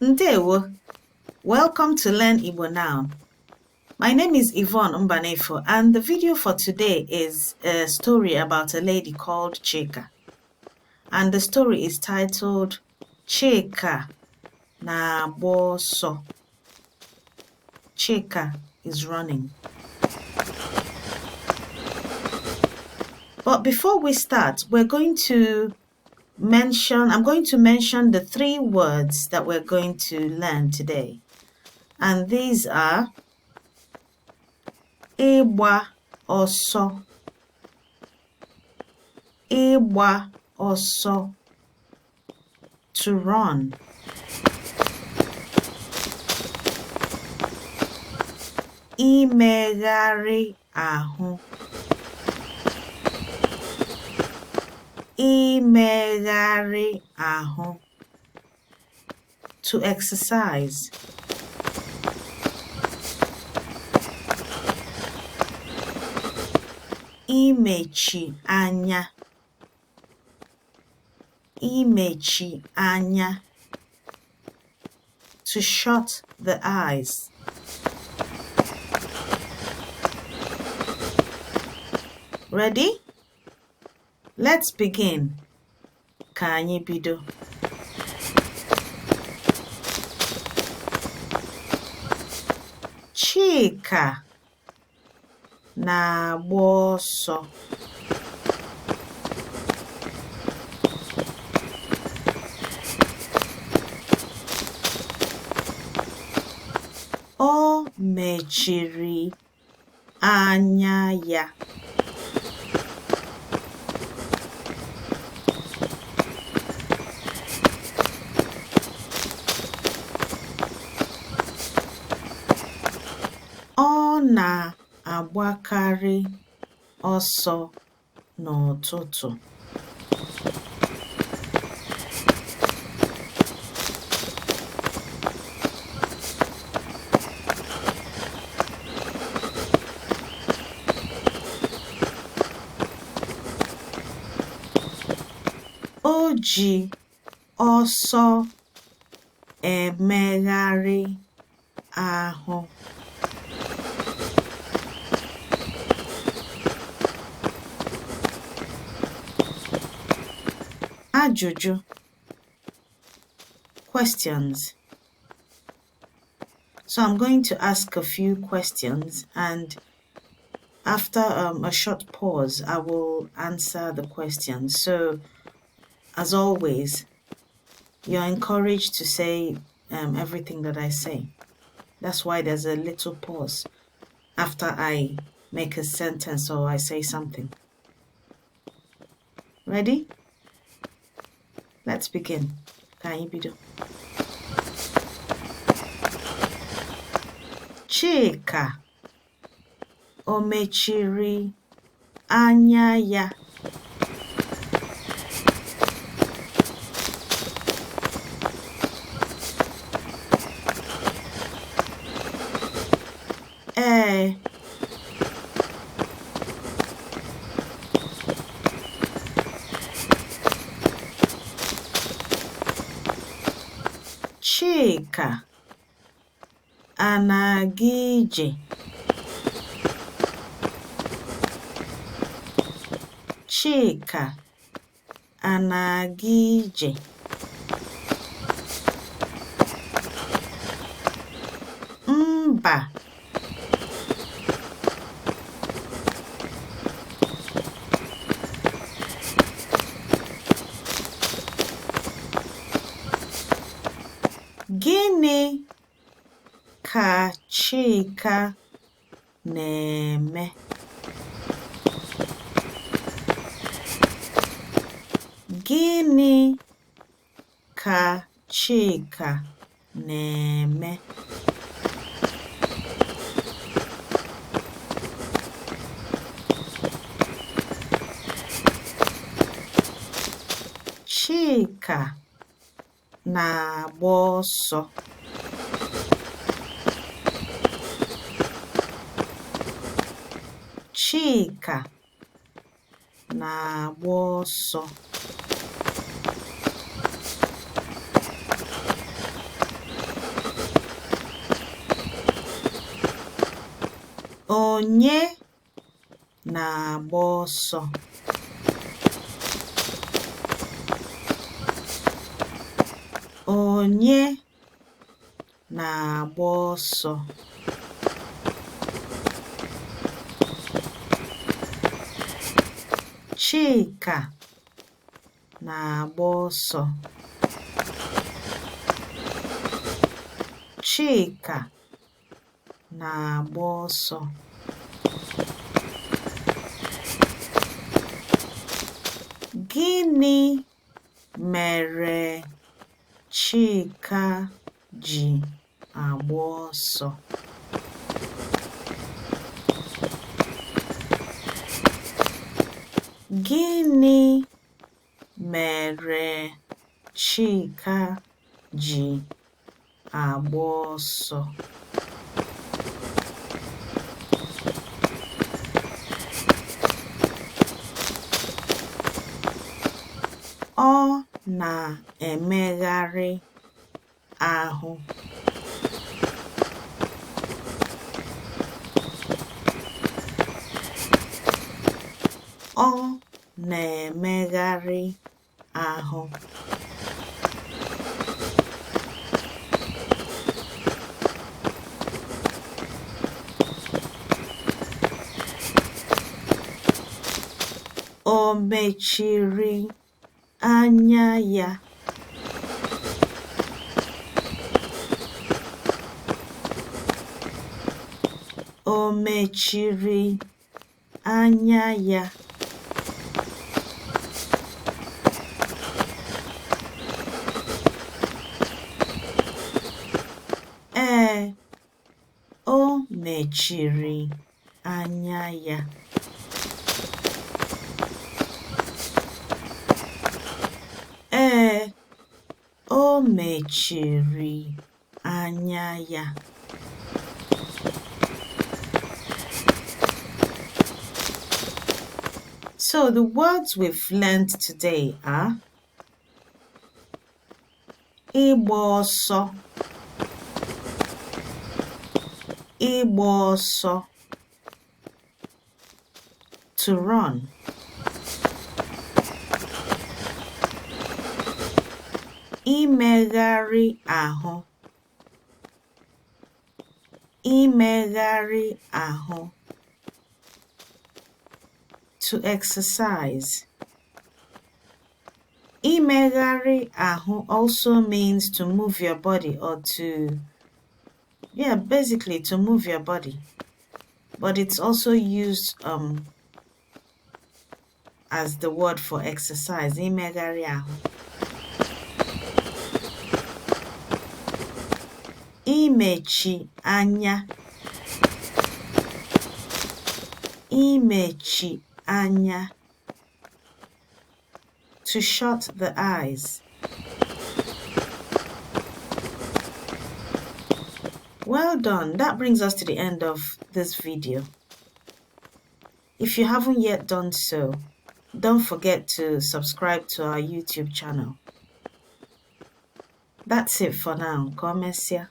Ndewo. Welcome to Learn Igbo Now. My name is Yvonne Mbanefo, and the video for today is a story about a lady called Chika. And the story is titled Chika na-agba ọsọ. Chika is running. But before we start, I'm going to mention the 3 words that we're going to learn today. And these are Igba ọsọ. Igba ọsọ, to run. Imegharị ahụ. Imegharị ahụ, to exercise. Imechi anya. Imechi anya, to shut the eyes. Ready? Let's begin. Ka anyị bido. Chika na-agba ọsọ. O mechiri anya ya. Ọ na-agbakarị ọsọ n'ụtụtụ. O ji ọsọ emegharị ahụ. Ajụjụ, questions. So I'm going to ask a few questions, and after a short pause, I will answer the questions. So, as always, you're encouraged to say everything that I say. That's why there's a little pause after I make a sentence or I say something. Ready? Let's begin. Ka anyị bido. Chika o mechiri anya ya. Ee. Chika ana-aga ije. Chika ana-aga ije. Mba. Gịnị ka Chika na-eme? Gịnị ka Chika na-eme? Chika na-agba ọsọ. Chika na-agba ọsọ. Onye na-agba ọsọ? Onye na-agba ọsọ? Chika na-agba ọsọ. Chika na-agba ọsọ. Gịnị mere Chika ji agba ọsọ? Gịnị mere Chika ji agba ọsọ? Ọ na-emegharị ahụ. Ọ na-emegharị ahụ. O mechiri anya ya. O mechiri anya ya. Ee, o mechiri anya ya. Ee, o mechiri anya ya. So the words we've learned today are ịgba ọsọ, ịgba ọsọ, to run, imegharị ahụ, imegharị ahụ, to exercise. Imegharị ahụ also means to move your body or to, basically to move your body. But it's also used as the word for exercise. Imegharị ahụ. Imechi anya. Imechi anya. To shut the eyes. Well done. That brings us to the end of this video. If you haven't yet done so, don't forget to subscribe to our YouTube channel. That's it for now. Come, Messia.